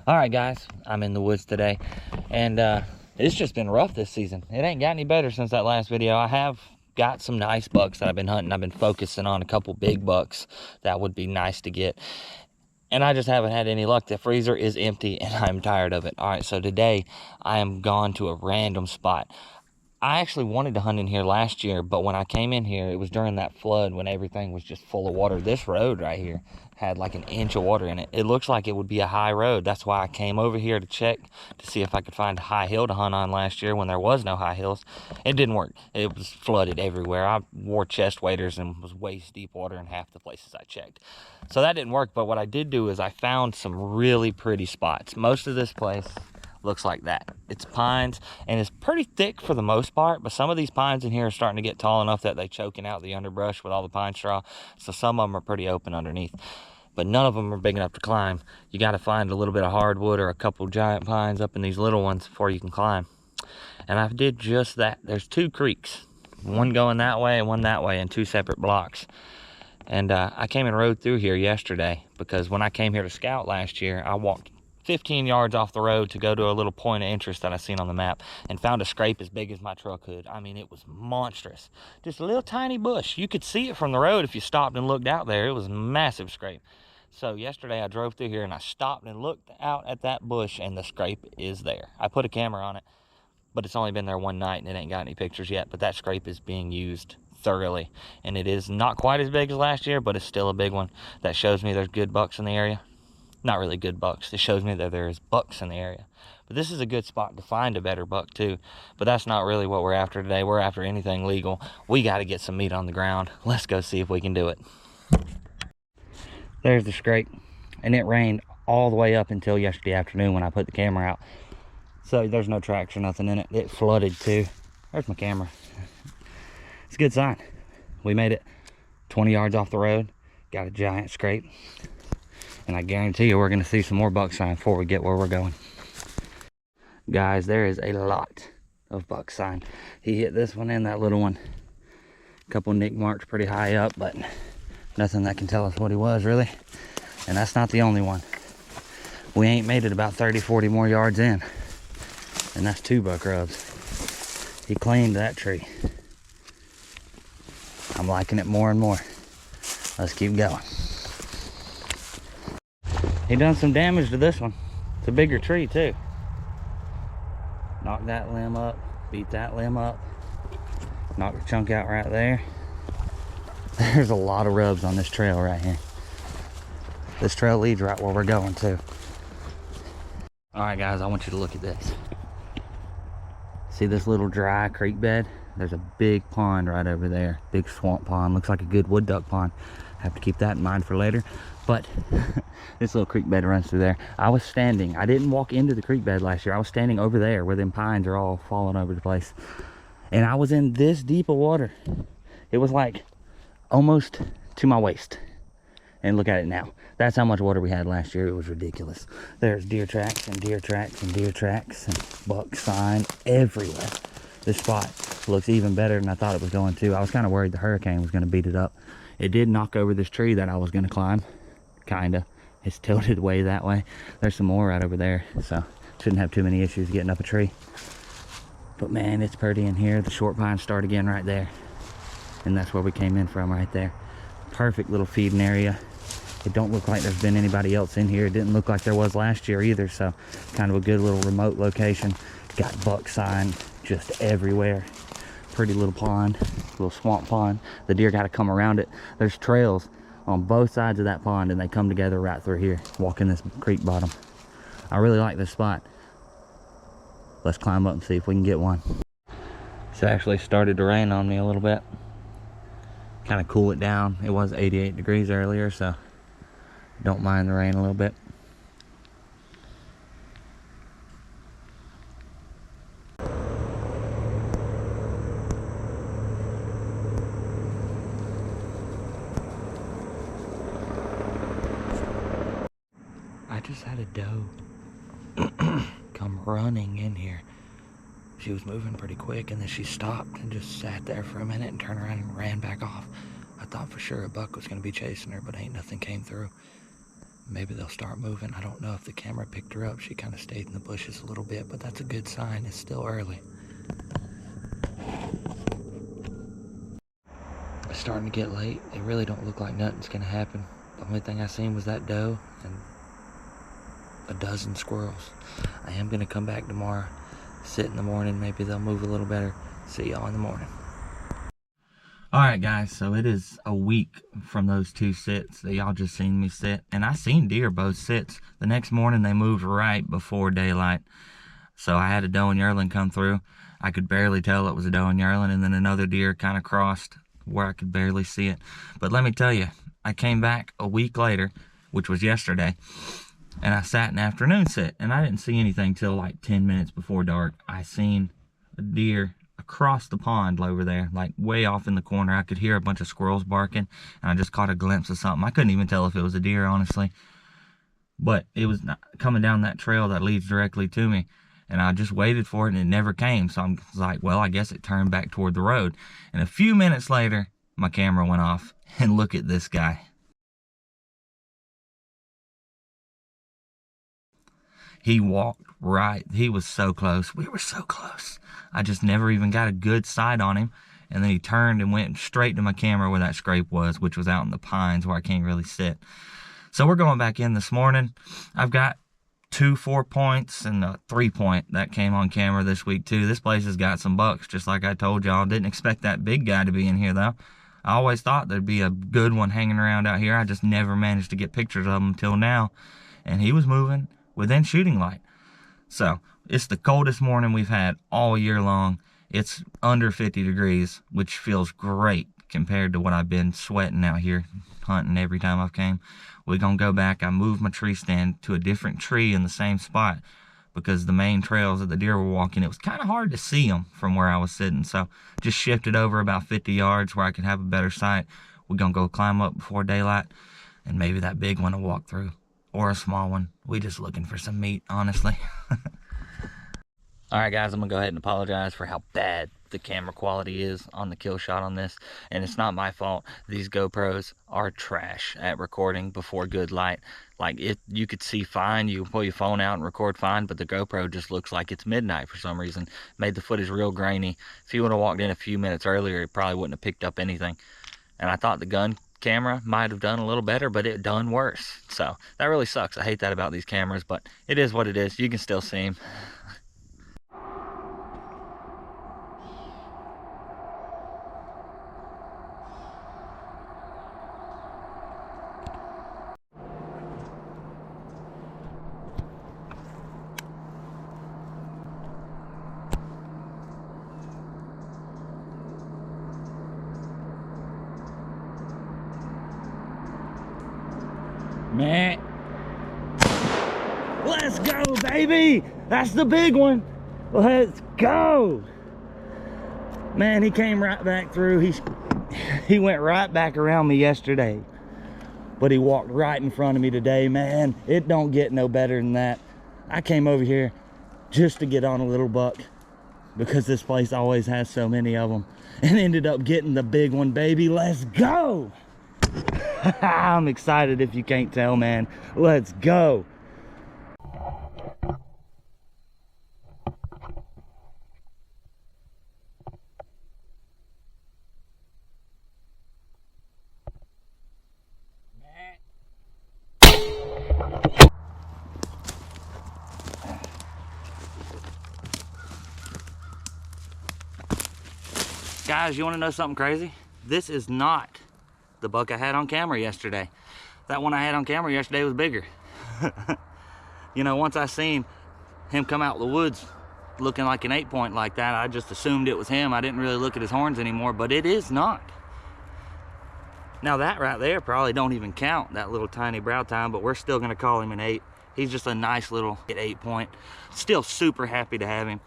All right, guys, I'm in the woods today, and it's just been rough this season. It ain't got any better since that last video. I have got some nice bucks that I've been hunting. I've been focusing on a couple big bucks that would be nice to get, and I just haven't had any luck. The freezer is empty, and I'm tired of it. All right, so today I am gone to a random spot. I actually wanted to hunt in here last year, but when I came in here, it was during that flood when everything was just full of water. This road right here had like an inch of water in it. It looks like it would be a high road. That's why I came over here to check to see if I could find a high hill to hunt on last year when there was no high hills. It didn't work. It was flooded everywhere. I wore chest waders and was waist deep water in half the places I checked. So that didn't work, but what I did do is I found some really pretty spots. Most of this place looks like that. It's pines and it's pretty thick for the most part, but some of these pines in here are starting to get tall enough that they're choking out the underbrush with all the pine straw, so some of them are pretty open underneath, but none of them are big enough to climb. You got to find a little bit of hardwood or a couple giant pines up in these little ones before you can climb. And I did just that. There's two creeks, one going that way and one that way in two separate blocks. And I came and rode through here yesterday because when I came here to scout last year, I walked 15 yards off the road to go to a little point of interest that I seen on the map and found a scrape as big as my truck hood. I mean, it was monstrous. Just a little tiny bush. You could see it from the road if you stopped and looked out there. It was a massive scrape. So yesterday I drove through here and I stopped and looked out at that bush and the scrape is there. I put a camera on it, but it's only been there one night and it ain't got any pictures yet, but that scrape is being used thoroughly. And it is not quite as big as last year, but it's still a big one. That shows me there's good bucks in the area. Not really good bucks. It shows me that there's bucks in the area. But this is a good spot to find a better buck too. But that's not really what we're after today. We're after anything legal. We got to get some meat on the ground. Let's go see if we can do it. There's the scrape. And it rained all the way up until yesterday afternoon when I put the camera out. So there's no tracks or nothing in it. It flooded too. There's my camera. It's a good sign. We made it 20 yards off the road. Got a giant scrape. And I guarantee you we're going to see some more buck sign before we get where we're going. Guys, there is a lot of buck sign. He hit this one and that little one. A couple nick marks pretty high up, but nothing that can tell us what he was really. And that's not the only one. We ain't made it about 30-40 more yards in. And that's two buck rubs. He claimed that tree. I'm liking it more and more. Let's keep going. He done some damage to this one. It's a bigger tree too. Knocked that limb up, beat that limb up, knocked a chunk out right there. There's a lot of rubs on this trail right here. This trail leads right where we're going to. All right guys, I want you to look at this. See this little dry creek bed? There's a big pond right over there. Big swamp pond, looks like a good wood duck pond. Have to keep that in mind for later. But this little creek bed runs through there. I was standing, I didn't walk into the creek bed last year. I was standing over there where them pines are all falling over the place. And I was in this deep of water. It was like almost to my waist. And look at it now. That's how much water we had last year. It was ridiculous. There's deer tracks and deer tracks and deer tracks and buck sign everywhere. This spot looks even better than I thought it was going to. I was kind of worried the hurricane was going to beat it up. It did knock over this tree that I was going to climb. Kinda. It's tilted way that way. There's some more right over there, so shouldn't have too many issues getting up a tree. But man, it's pretty in here. The short pines start again right there, and that's where we came in from right there. Perfect little feeding area. It don't look like there's been anybody else in here. It didn't look like there was last year either, so kind of a good little remote location. Got buck sign just everywhere. Pretty little pond, little swamp pond. The deer got to come around it. There's trails on both sides of that pond and they come together right through here, walking this creek bottom. I really like this spot. Let's climb up and see if we can get one. It's actually started to rain on me a little bit. Kind of cool it down. It was 88 degrees earlier, so don't mind the rain a little bit. I just had a doe come running in here. She was moving pretty quick and then she stopped and just sat there for a minute and turned around and ran back off. I thought for sure a buck was going to be chasing her, but ain't nothing came through. Maybe they'll start moving. I don't know if the camera picked her up. She kind of stayed in the bushes a little bit, but that's a good sign. It's still early. It's starting to get late. It really don't look like nothing's gonna happen. The only thing I seen was that doe and a dozen squirrels. I am gonna come back tomorrow, sit in the morning. Maybe they'll move a little better. See y'all in the morning. All right, guys, so it is a week from those 2 sits that y'all just seen me sit, and I seen deer both sits. The next morning, they moved right before daylight, so I had a doe and yearling come through. I could barely tell it was a doe and yearling, and then another deer kind of crossed where I could barely see it. But let me tell you, I came back a week later, which was yesterday, and I sat an afternoon sit, and I didn't see anything till like 10 minutes before dark. I seen a deer across the pond over there, like way off in the corner. I could hear a bunch of squirrels barking, and I just caught a glimpse of something. I couldn't even tell if it was a deer, honestly, but it was not coming down that trail that leads directly to me, and I just waited for it, and it never came. So I'm like, well, I guess it turned back toward the road. And a few minutes later, my camera went off, and look at this guy. He walked right. He was so close. We were so close. I just never even got a good sight on him. And then he turned and went straight to my camera where that scrape was, which was out in the pines where I can't really sit. So we're going back in this morning. I've got 2 4-points and a 3-point that came on camera this week too. This place has got some bucks, just like I told y'all. Didn't expect that big guy to be in here though. I always thought there'd be a good one hanging around out here. I just never managed to get pictures of him until now. And he was moving within shooting light. So it's the coldest morning we've had all year long. It's under 50 degrees, which feels great compared to what I've been sweating out here hunting every time I've came. We're gonna go back. I moved my tree stand to a different tree in the same spot because the main trails that the deer were walking, it was kind of hard to see them from where I was sitting. So just shifted over about 50 yards where I could have a better sight. We're gonna go climb up before daylight, and maybe that big one will walk through, or a small one. We just looking for some meat, honestly. All right, guys, I'm gonna go ahead and apologize for how bad the camera quality is on the kill shot on this, and it's not my fault. These GoPros are trash at recording before good light. Like, you could see fine, you can pull your phone out and record fine, but the GoPro just looks like it's midnight for some reason. Made the footage real grainy. If you would have walked in a few minutes earlier, it probably wouldn't have picked up anything. And I thought the gun camera might have done a little better, but it done worse. So that really sucks. I hate that about these cameras, but it is what it is. You can still see them. Man, let's go, baby. That's the big one. Let's go. Man, he came right back through. He went right back around me yesterday, but he walked right in front of me today. Man, it don't get no better than that. I came over here just to get on a little buck because this place always has so many of them, and ended up getting the big one, baby. Let's go. I'm excited if you can't tell, man. Let's go. Guys, you want to know something crazy? This is not the buck I had on camera yesterday. That one I had on camera yesterday was bigger. You know, once I seen him come out the woods looking like an 8-point like that, I just assumed it was him. I didn't really look at his horns anymore, but it is not. Now that right there probably don't even count, that little tiny brow tine, but we're still gonna call him an 8. He's just a nice little 8-point. Still super happy to have him.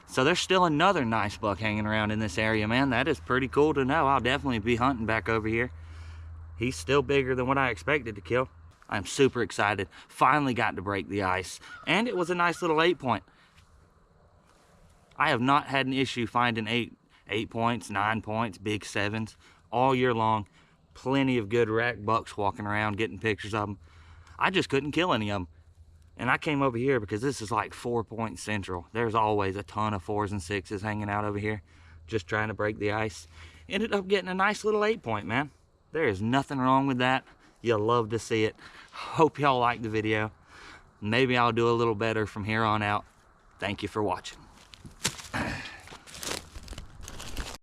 So there's still another nice buck hanging around in this area, man. That is pretty cool to know. I'll definitely be hunting back over here. He's still bigger than what I expected to kill. I'm super excited. Finally got to break the ice. And it was a nice little 8-point. I have not had an issue finding 8 points, 9 points, big 7s all year long. Plenty of good rack bucks walking around, getting pictures of them. I just couldn't kill any of them. And I came over here because this is like 4 Point Central. There's always a ton of 4s and 6s hanging out over here, just trying to break the ice. Ended up getting a nice little 8 point, man. There is nothing wrong with that. You'll love to see it. Hope y'all like the video. Maybe I'll do a little better from here on out. Thank you for watching.